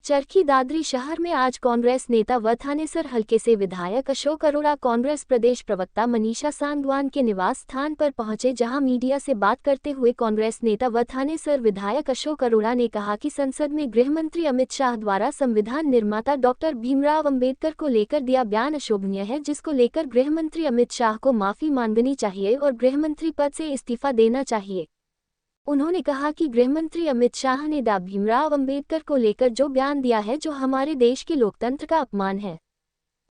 चरखी दादरी शहर में आज कांग्रेस नेता व थानेसर हलके से विधायक अशोक अरोड़ा कांग्रेस प्रदेश प्रवक्ता मनीषा सांगवान के निवास स्थान पर पहुंचे, जहां मीडिया से बात करते हुए कांग्रेस नेता व थानेसर विधायक अशोक अरोड़ा ने कहा कि संसद में गृह मंत्री अमित शाह द्वारा संविधान निर्माता डॉक्टर भीमराव अंबेडकर को लेकर दिया बयान अशोभनीय है, जिसको लेकर गृह मंत्री अमित शाह को माफी मांगनी चाहिए और गृह मंत्री पद से इस्तीफा देना चाहिए। उन्होंने कहा कि गृहमंत्री अमित शाह ने डॉ भीमराव अंबेडकर को लेकर जो बयान दिया है, जो हमारे देश के लोकतंत्र का अपमान है।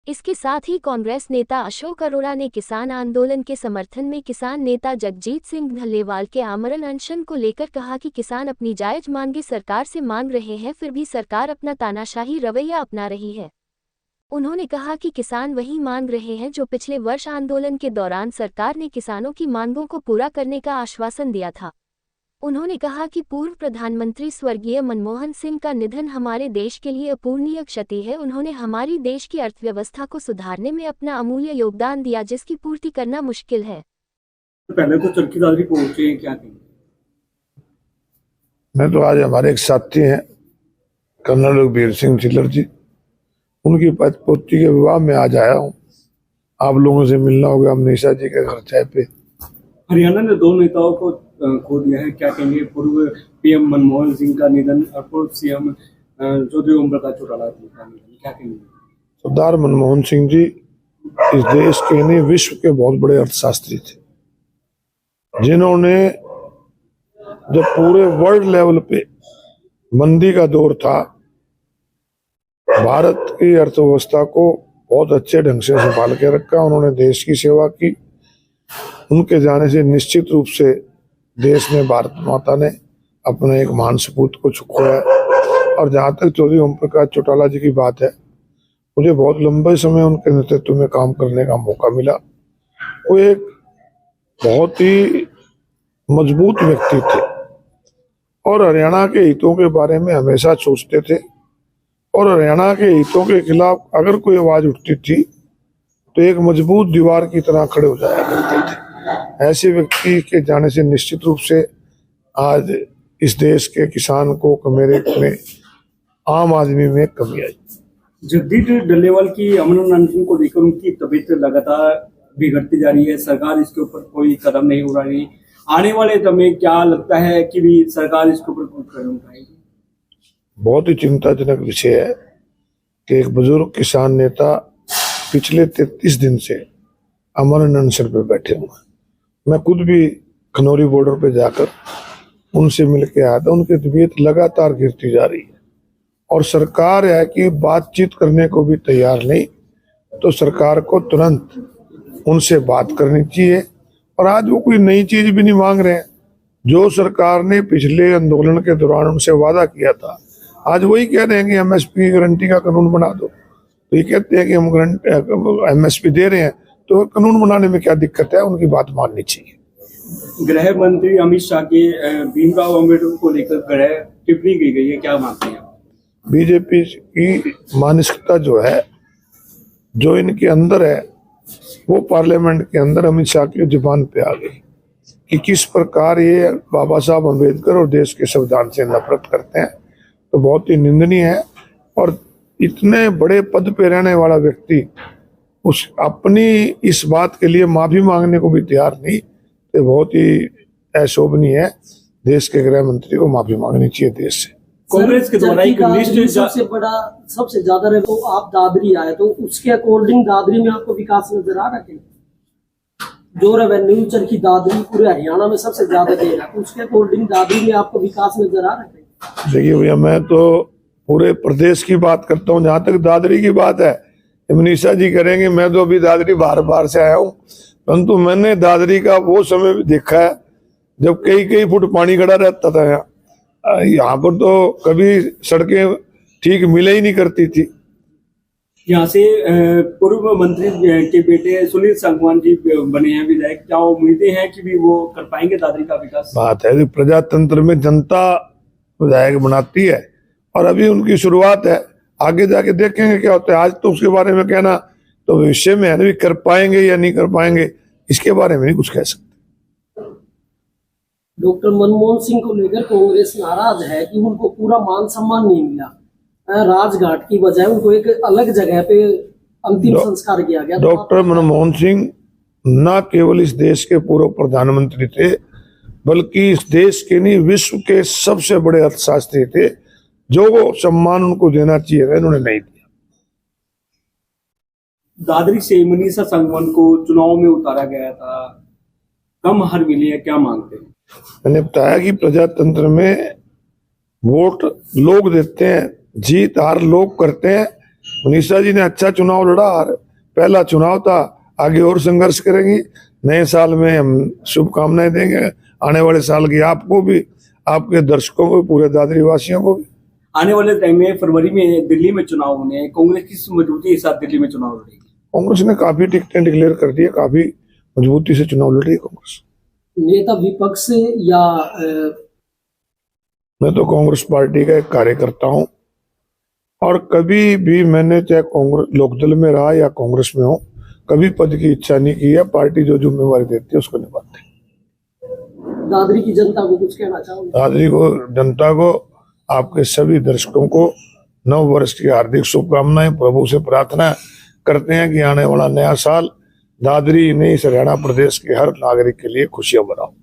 इसके साथ ही कांग्रेस नेता अशोक अरोड़ा ने किसान आंदोलन के समर्थन में किसान नेता जगजीत सिंह ढल्लेवाल के आमरण अनशन को लेकर कहा कि किसान अपनी जायज मांगे सरकार से मांग रहे हैं, फिर भी सरकार अपना तानाशाही रवैया अपना रही है। उन्होंने कहा कि किसान वही मांग रहे हैं जो पिछले वर्ष आंदोलन के दौरान सरकार ने किसानों की मांगों को पूरा करने का आश्वासन दिया था। उन्होंने कहा कि पूर्व प्रधानमंत्री स्वर्गीय मनमोहन सिंह का निधन हमारे देश के लिए अपूरणीय क्षति है। उन्होंने हमारी देश की अर्थव्यवस्था को सुधारने में अपना अमूल्य योगदान दिया, जिसकी पूर्ति करना मुश्किल है। पहले तो चरखी दादरी पहुंचे हैं, क्या कहेंगे? मैं तो आज हमारे एक साथी हैं कर्नल रघुवीर सिंह चिल्लर जी, उनकी पोती के विवाह में आज आया हूँ। आप लोगों से मिलना होगा मनीषा जी के घर चाय पे। हरियाणा ने दो नेताओं को खो दिया है, क्या कहेंगे? पूर्व पीएम मनमोहन सिंह का निधन और पूर्व सीएम चौधरी ओम प्रकाश चौटाला का निधन, क्या कहेंगे? सरदार मनमोहन सिंह जी इस देश के नहीं विश्व के बहुत बड़े अर्थशास्त्री थे, जिन्होंने जब पूरे वर्ल्ड लेवल पे मंदी का दौर था, भारत की अर्थव्यवस्था को बहुत अच्छे ढंग से संभाल के रखा। उन्होंने देश की सेवा की। उनके जाने से निश्चित रूप से देश ने, भारत माता ने अपने एक महान सपूत को खोया। और जहाँ तक चौधरी ओम प्रकाश चौटाला जी की बात है, मुझे बहुत लंबे समय उनके नेतृत्व में काम करने का मौका मिला। वो एक बहुत ही मजबूत व्यक्ति थे और हरियाणा के हितों के बारे में हमेशा सोचते थे, और हरियाणा के हितों के खिलाफ अगर कोई आवाज उठती थी तो एक मजबूत दीवार की तरह खड़े हो जाया करते थे। ऐसे व्यक्ति के जाने से निश्चित रूप से आज इस देश के किसान को मेरे में आम आदमी में कमी आई। जगदीश ढल्लेवाल की आमरण अनशन को लेकर उनकी तबीयत लगातार बिगड़ती जा रही है, सरकार इसके ऊपर कोई कदम नहीं उठा रही। आने वाले समय क्या लगता है कि भी सरकार इसके ऊपर कोई कदम उठाएगी? बहुत ही चिंताजनक विषय है कि एक बुजुर्ग किसान नेता पिछले 33 दिन से आमरण अनशन पे बैठे हुए। मैं खुद भी खनौरी बॉर्डर पे जाकर उनसे मिल के आया था। उनकी तबीयत लगातार गिरती जा रही है और सरकार है कि बातचीत करने को भी तैयार नहीं, तो सरकार को तुरंत उनसे बात करनी चाहिए। और आज वो कोई नई चीज भी नहीं मांग रहे हैं। जो सरकार ने पिछले आंदोलन के दौरान उनसे वादा किया था, आज वही कह रहे हैं कि एमएसपी की गारंटी का कानून बना दो। तो ये कहते हैं कि हम एमएसपी दे रहे हैं, तो कानून बनाने में क्या दिक्कत है? उनकी बात माननी चाहिए। गृह मंत्री अमित शाह के भीमराव अम्बेडकर को लेकर गृह टिप्पणी की गई है, क्या मानते हैं? बीजेपी की मानसिकता जो है, जो इनके अंदर है, वो पार्लियामेंट के अंदर अमित शाह की जुबान पे आ गई कि किस प्रकार ये बाबा साहब अम्बेडकर और देश के संविधान से नफरत करते हैं। तो बहुत ही निंदनीय है। और इतने बड़े पद पे रहने वाला व्यक्ति उस अपनी इस बात के लिए माफी मांगने को भी तैयार नहीं, तो बहुत ही अशोभनीय है। देश के गृह मंत्री को माफी मांगनी चाहिए देश से। कांग्रेस के द्वारा एक लिस्ट सबसे ज्यादा रहे तो आप दादरी आए, तो उसके अकॉर्डिंग दादरी में आपको विकास नजर आ रहा है? जो रेवेन्यू चरखी दादरी पूरे हरियाणा में सबसे ज्यादा दे रहा है, तो उसके अकॉर्डिंग दादरी में आपको विकास नजर आ रहा है? देखिए भैया, मैं तो पूरे प्रदेश की बात करता हूँ। जहाँ तक दादरी की बात है, मनीषा जी करेंगे। मैं तो अभी दादरी बार से आया हूँ, परंतु मैंने दादरी का वो समय भी देखा है जब कई फुट पानी खड़ा रहता था। यहाँ पर तो कभी सड़कें ठीक मिले ही नहीं करती थी। यहाँ से पूर्व मंत्री के बेटे सुनील सांगवान जी बने हैं विधायक, क्या उम्मीदें हैं कि भी वो कर पाएंगे दादरी का विकास? बात है कि प्रजातंत्र में जनता विधायक बनाती है और अभी उनकी शुरुआत है। आगे जाके देखेंगे क्या होता है। आज तो उसके बारे में कहना तो भविष्य में है ना, कर पाएंगे या नहीं कर पाएंगे, इसके बारे में नहीं कुछ कह सकते। डॉक्टर मनमोहन सिंह को लेकर कांग्रेस नाराज है कि उनको पूरा मान सम्मान नहीं मिला। राजघाट की बजाय उनको एक अलग जगह पे अंतिम संस्कार किया गया। डॉक्टर मनमोहन सिंह न केवल इस देश के पूर्व प्रधानमंत्री थे, बल्कि इस देश के नहीं विश्व के सबसे बड़े अर्थशास्त्री थे। जो वो सम्मान उनको देना चाहिए था, इन्होंने नहीं दिया। दादरी से मनीषा सांगवान को चुनाव में उतारा गया था, कम हार मिली है, क्या मांगते हैं? मैंने बताया कि प्रजातंत्र में वोट लोग देते हैं, जीत हार लोग करते हैं। मनीषा जी ने अच्छा चुनाव लड़ा, पहला चुनाव था, आगे और संघर्ष करेंगी। नए साल में हम शुभकामनाएं देंगे, आने वाले साल की आपको भी, आपके दर्शकों को, पूरे दादरी वासियों को भी। आने वाले टाइम में फरवरी में दिल्ली में चुनाव होने हैं, कांग्रेस किस मजबूती के साथ दिल्ली में चुनाव लड़ेगी? कांग्रेस ने काफी टिकटें डिक्लेयर कर दी है, काफी मजबूती से चुनाव लड़ रही है कांग्रेस। नेता विपक्ष या मैं तो कांग्रेस पार्टी का एक कार्यकर्ता हूं, और कभी भी मैंने चाहे कांग्रेस लोकदल में रहा या कांग्रेस में हो, कभी पद की इच्छा नहीं की है। पार्टी जो जिम्मेवारी देती है उसको निभाते हैं। दादरी की जनता को कुछ कहना चाहोगे? दादरी को, जनता को, आपके सभी दर्शकों को नव वर्ष की हार्दिक शुभकामनाएं। प्रभु से प्रार्थना करते हैं कि आने वाला नया साल दादरी नहीं, हरियाणा प्रदेश के हर नागरिक के लिए खुशियां बनाओ।